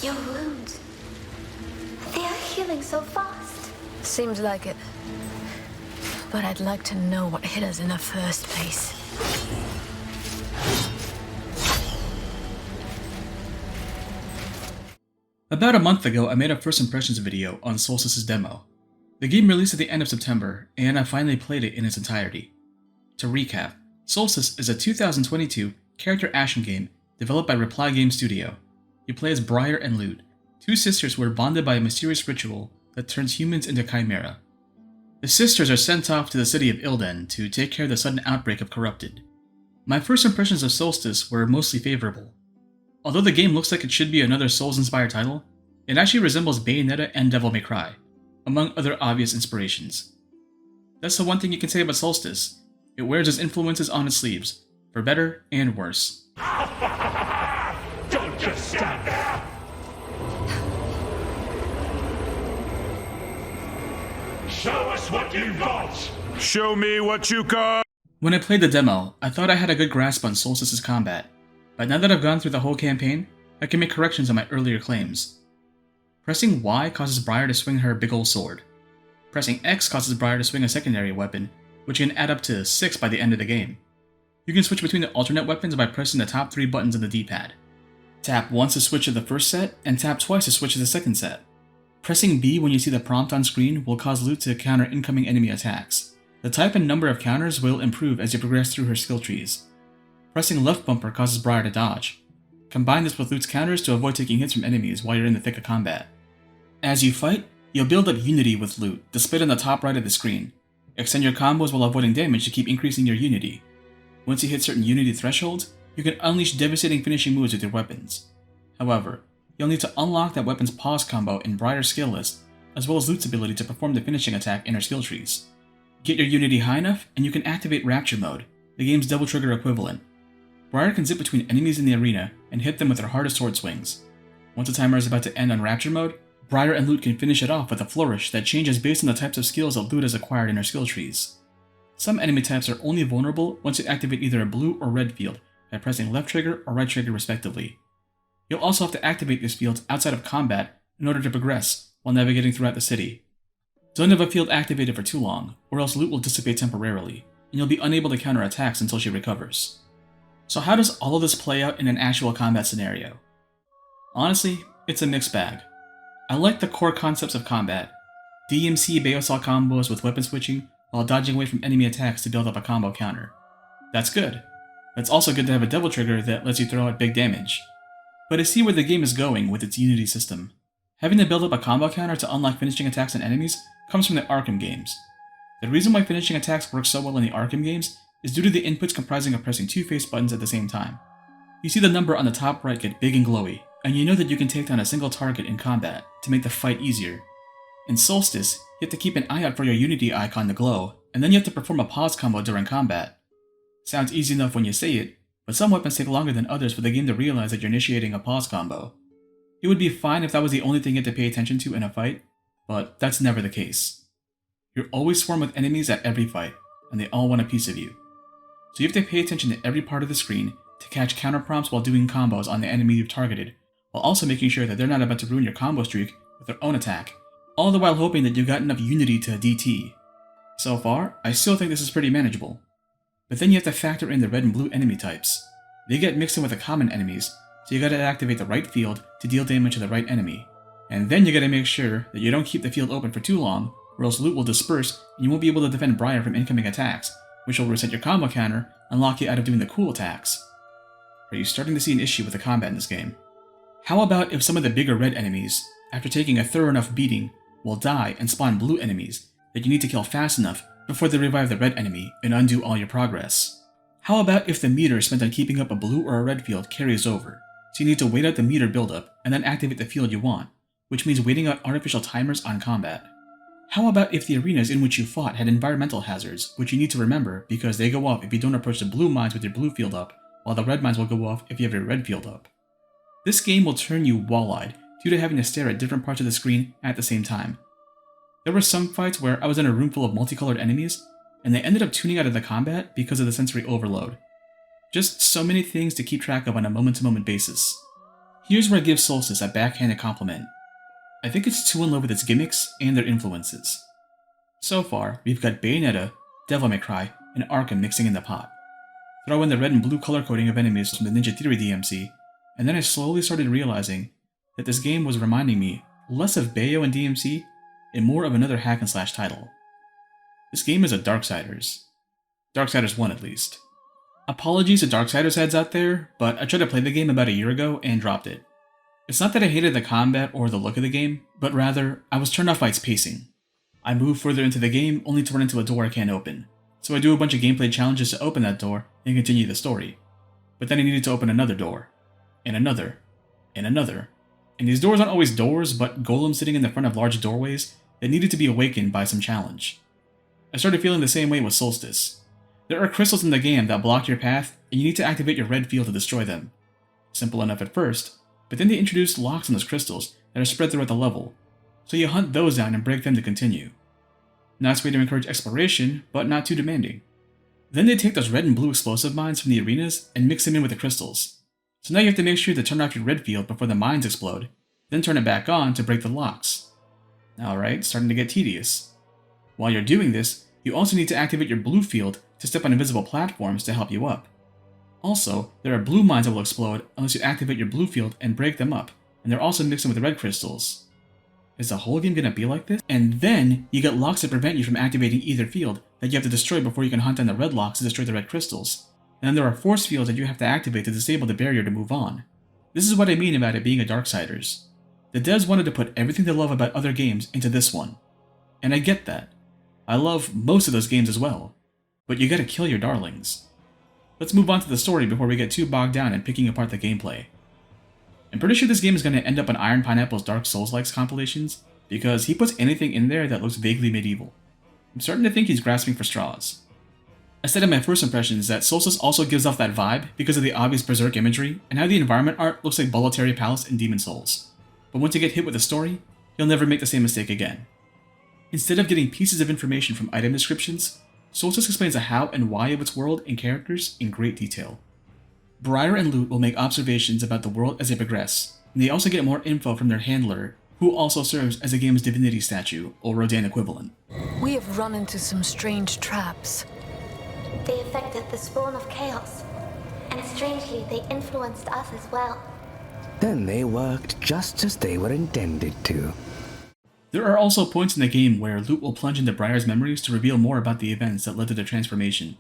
Your wounds, they are healing so fast. Seems like it. But I'd like to know what hit us in the first place. About a month ago, I made a first impressions video on Soulstice's demo. The game released at the end of September, and I finally played it in its entirety. To recap, Soulstice is a 2022 character action game developed by Reply Game Studio. You play as Briar and Lute, two sisters who are bonded by a mysterious ritual that turns humans into chimera. The sisters are sent off to the city of Ilden to take care of the sudden outbreak of Corrupted. My first impressions of Soulstice were mostly favorable. Although the game looks like it should be another Souls-inspired title, it actually resembles Bayonetta and Devil May Cry, among other obvious inspirations. That's the one thing you can say about Soulstice. It wears its influences on its sleeves, for better and worse. Don't just stand there! Show us what you got! Show me what you got! When I played the demo, I thought I had a good grasp on Soulstice's combat, but now that I've gone through the whole campaign, I can make corrections on my earlier claims. Pressing Y causes Briar to swing her big ol' sword. Pressing X causes Briar to swing a secondary weapon, which can add up to 6 by the end of the game. You can switch between the alternate weapons by pressing the top 3 buttons on the D-pad. Tap once to switch to the first set, and tap twice to switch to the second set. Pressing B when you see the prompt on screen will cause Lute to counter incoming enemy attacks. The type and number of counters will improve as you progress through her skill trees. Pressing left bumper causes Briar to dodge. Combine this with Lute's counters to avoid taking hits from enemies while you're in the thick of combat. As you fight, you'll build up Unity with Lute, displayed on the top right of the screen. Extend your combos while avoiding damage to keep increasing your Unity. Once you hit certain Unity thresholds, you can unleash devastating finishing moves with your weapons. However, you'll need to unlock that weapon's pause combo in Briar's skill list, as well as Lute's ability to perform the finishing attack in her skill trees. Get your Unity high enough, and you can activate Rapture Mode, the game's double trigger equivalent. Briar can zip between enemies in the arena and hit them with her hardest sword swings. Once the timer is about to end on Rapture Mode, Briar and Lute can finish it off with a flourish that changes based on the types of skills that Lute has acquired in her skill trees. Some enemy types are only vulnerable once you activate either a blue or red field by pressing left trigger or right trigger respectively. You'll also have to activate these fields outside of combat in order to progress while navigating throughout the city. Don't have a field activated for too long, or else Lute will dissipate temporarily, and you'll be unable to counter attacks until she recovers. So how does all of this play out in an actual combat scenario? Honestly, it's a mixed bag. I like the core concepts of combat. DMC Beosol combos with weapon switching while dodging away from enemy attacks to build up a combo counter. That's good. It's also good to have a double trigger that lets you throw out big damage. But I see where the game is going with its Unity system. Having to build up a combo counter to unlock finishing attacks on enemies comes from the Arkham games. The reason why finishing attacks work so well in the Arkham games is due to the inputs comprising of pressing 2 face buttons at the same time. You see the number on the top right get big and glowy, and you know that you can take down a single target in combat to make the fight easier. In Soulstice, you have to keep an eye out for your Unity icon to glow, and then you have to perform a pause combo during combat. Sounds easy enough when you say it, but some weapons take longer than others for the game to realize that you're initiating a pause combo. It would be fine if that was the only thing you had to pay attention to in a fight, but that's never the case. You're always swarmed with enemies at every fight, and they all want a piece of you. So you have to pay attention to every part of the screen to catch counter prompts while doing combos on the enemy you've targeted, while also making sure that they're not about to ruin your combo streak with their own attack, all the while hoping that you got enough Unity to DT. So far, I still think this is pretty manageable. But then you have to factor in the red and blue enemy types. They get mixed in with the common enemies, so you gotta activate the right field to deal damage to the right enemy. And then you gotta make sure that you don't keep the field open for too long, or else Lute will disperse and you won't be able to defend Briar from incoming attacks, which will reset your combo counter and lock you out of doing the cool attacks. Are you starting to see an issue with the combat in this game? How about if some of the bigger red enemies, after taking a thorough enough beating, will die and spawn blue enemies that you need to kill fast enough before they revive the red enemy and undo all your progress? How about if the meter spent on keeping up a blue or a red field carries over, so you need to wait out the meter buildup and then activate the field you want, which means waiting out artificial timers on combat? How about if the arenas in which you fought had environmental hazards, which you need to remember because they go off if you don't approach the blue mines with your blue field up, while the red mines will go off if you have your red field up? This game will turn you wall-eyed due to having to stare at different parts of the screen at the same time. There were some fights where I was in a room full of multicolored enemies, and they ended up tuning out of the combat because of the sensory overload. Just so many things to keep track of on a moment-to-moment basis. Here's where I give Soulstice a backhanded compliment. I think it's too in love with its gimmicks and their influences. So far, we've got Bayonetta, Devil May Cry, and Arkham mixing in the pot. Throw in the red and blue color coding of enemies from the Ninja Theory DMC, and then I slowly started realizing that this game was reminding me less of Bayo and DMC and more of another hack and slash title. This game is a Darksiders. Darksiders 1 at least. Apologies to Darksiders heads out there, but I tried to play the game about a year ago and dropped it. It's not that I hated the combat or the look of the game, but rather, I was turned off by its pacing. I move further into the game only to run into a door I can't open, so I do a bunch of gameplay challenges to open that door and continue the story. But then I needed to open another door, and another, and another. And these doors aren't always doors, but golems sitting in the front of large doorways that needed to be awakened by some challenge. I started feeling the same way with Soulstice. There are crystals in the game that block your path, and you need to activate your red field to destroy them. Simple enough at first, but then they introduced locks on those crystals that are spread throughout the level, so you hunt those down and break them to continue. Nice way to encourage exploration, but not too demanding. Then they take those red and blue explosive mines from the arenas and mix them in with the crystals. So now you have to make sure to turn off your red field before the mines explode, then turn it back on to break the locks. Alright, starting to get tedious. While you're doing this, you also need to activate your blue field to step on invisible platforms to help you up. Also, there are blue mines that will explode unless you activate your blue field and break them up, and they're also mixed in with red crystals. Is the whole game gonna be like this? And then, you get locks that prevent you from activating either field that you have to destroy before you can hunt down the red locks to destroy the red crystals. And then there are force fields that you have to activate to disable the barrier to move on. This is what I mean about it being a Darksiders. The devs wanted to put everything they love about other games into this one. And I get that. I love most of those games as well. But you gotta kill your darlings. Let's move on to the story before we get too bogged down in picking apart the gameplay. I'm pretty sure this game is going to end up on Iron Pineapple's Dark Souls-likes compilations, because he puts anything in there that looks vaguely medieval. I'm starting to think he's grasping for straws. I said in my first impressions that Soulstice also gives off that vibe because of the obvious berserk imagery and how the environment art looks like Boletaria Palace in Demon Souls. But once you get hit with a story, you'll never make the same mistake again. Instead of getting pieces of information from item descriptions, Soulstice explains the how and why of its world and characters in great detail. Briar and Lute will make observations about the world as they progress, and they also get more info from their handler, who also serves as the game's divinity statue, or Rodan equivalent. We have run into some strange traps. They affected the spawn of chaos, and strangely they influenced us as well. Then they worked just as they were intended to. There are also points in the game where Lute will plunge into Briar's memories to reveal more about the events that led to their transformation.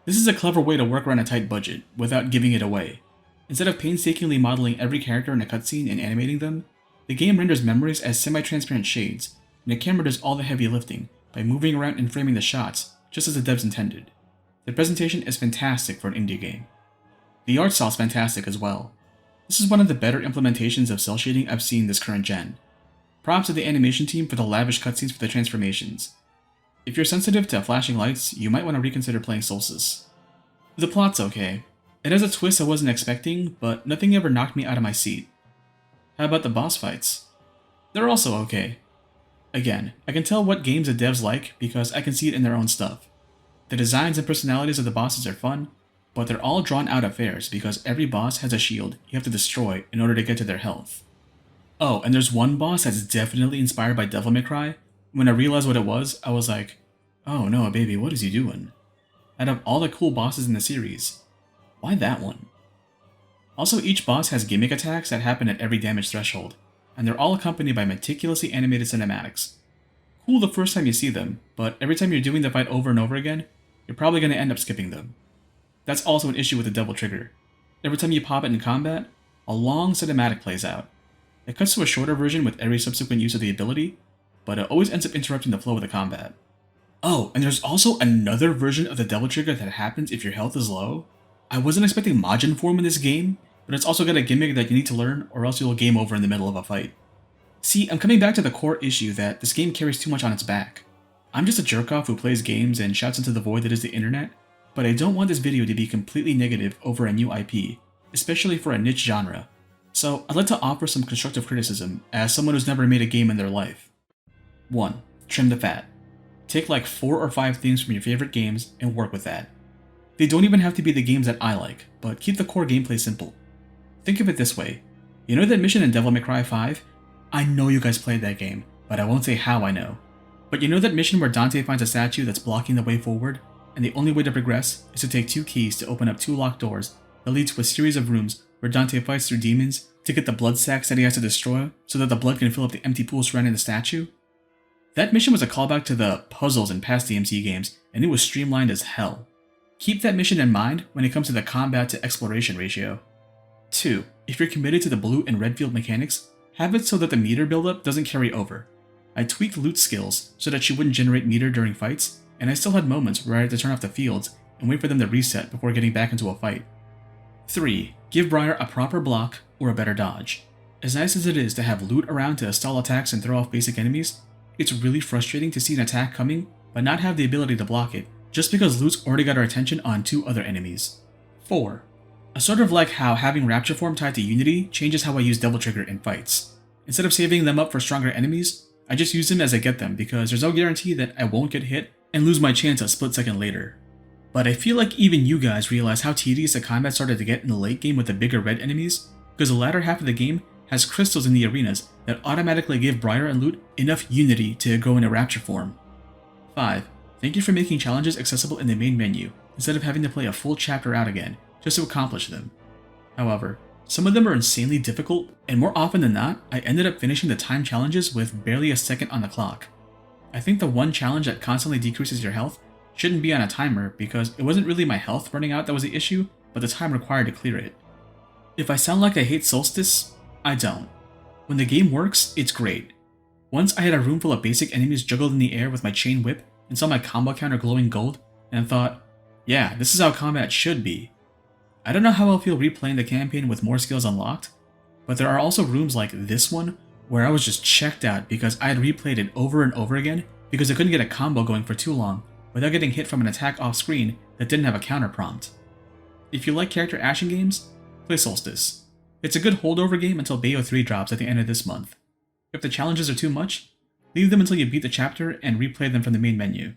This is a clever way to work around a tight budget, without giving it away. Instead of painstakingly modeling every character in a cutscene and animating them, the game renders memories as semi-transparent shades, and the camera does all the heavy lifting by moving around and framing the shots, just as the devs intended. The presentation is fantastic for an indie game. The art style is fantastic as well. This is one of the better implementations of cel shading I've seen this current gen. Props to the animation team for the lavish cutscenes for the transformations. If you're sensitive to flashing lights, you might want to reconsider playing Soulstice. The plot's okay. It has a twist I wasn't expecting, but nothing ever knocked me out of my seat. How about the boss fights? They're also okay. Again, I can tell what games the devs like because I can see it in their own stuff. The designs and personalities of the bosses are fun, but they're all drawn out affairs because every boss has a shield you have to destroy in order to get to their health. Oh, and there's one boss that's definitely inspired by Devil May Cry. When I realized what it was, I was like, oh no, baby, what is he doing? Out of all the cool bosses in the series, why that one? Also, each boss has gimmick attacks that happen at every damage threshold, and they're all accompanied by meticulously animated cinematics. Cool the first time you see them, but every time you're doing the fight over and over again, you're probably going to end up skipping them. That's also an issue with the double trigger. Every time you pop it in combat, a long cinematic plays out. It cuts to a shorter version with every subsequent use of the ability, but it always ends up interrupting the flow of the combat. Oh, and there's also another version of the double trigger that happens if your health is low. I wasn't expecting Majin form in this game, but it's also got a gimmick that you need to learn or else you'll game over in the middle of a fight. See, I'm coming back to the core issue that this game carries too much on its back. I'm just a jerk-off who plays games and shouts into the void that is the internet, but I don't want this video to be completely negative over a new IP, especially for a niche genre. So I'd like to offer some constructive criticism as someone who's never made a game in their life. 1. Trim the fat. Take like 4 or 5 themes from your favorite games and work with that. They don't even have to be the games that I like, but keep the core gameplay simple. Think of it this way. You know that mission in Devil May Cry 5? I know you guys played that game, but I won't say how I know. But you know that mission where Dante finds a statue that's blocking the way forward, and the only way to progress is to take 2 keys to open up 2 locked doors that lead to a series of rooms where Dante fights through demons to get the blood sacks that he has to destroy so that the blood can fill up the empty pool surrounding the statue? That mission was a callback to the puzzles in past DMC games, and it was streamlined as hell. Keep that mission in mind when it comes to the combat to exploration ratio. 2. If you're committed to the blue and red field mechanics, have it so that the meter buildup doesn't carry over. I tweaked loot skills so that she wouldn't generate meter during fights, and I still had moments where I had to turn off the fields and wait for them to reset before getting back into a fight. 3. Give Briar a proper block or a better dodge. As nice as it is to have loot around to stall attacks and throw off basic enemies, it's really frustrating to see an attack coming but not have the ability to block it just because loot's already got our attention on 2 other enemies. 4. Sort of like how having Rapture Form tied to Unity changes how I use Double Trigger in fights. Instead of saving them up for stronger enemies, I just use them as I get them because there's no guarantee that I won't get hit and lose my chance a split second later. But I feel like even you guys realize how tedious the combat started to get in the late game with the bigger red enemies, because the latter half of the game has crystals in the arenas that automatically give Briar and Loot enough Unity to go into Rapture Form. 5. Thank you for making challenges accessible in the main menu, instead of having to play a full chapter out again, just to accomplish them. However, some of them are insanely difficult, and more often than not, I ended up finishing the time challenges with barely a second on the clock. I think the one challenge that constantly decreases your health shouldn't be on a timer because it wasn't really my health running out that was the issue, but the time required to clear it. If I sound like I hate Soulstice, I don't. When the game works, it's great. Once I had a room full of basic enemies juggled in the air with my chain whip and saw my combo counter glowing gold, and thought, yeah, this is how combat should be. I don't know how I'll feel replaying the campaign with more skills unlocked, but there are also rooms like this one where I was just checked out because I had replayed it over and over again because I couldn't get a combo going for too long without getting hit from an attack off screen that didn't have a counter prompt. If you like character action games, play Soulstice. It's a good holdover game until Bout 3 drops at the end of this month. If the challenges are too much, leave them until you beat the chapter and replay them from the main menu.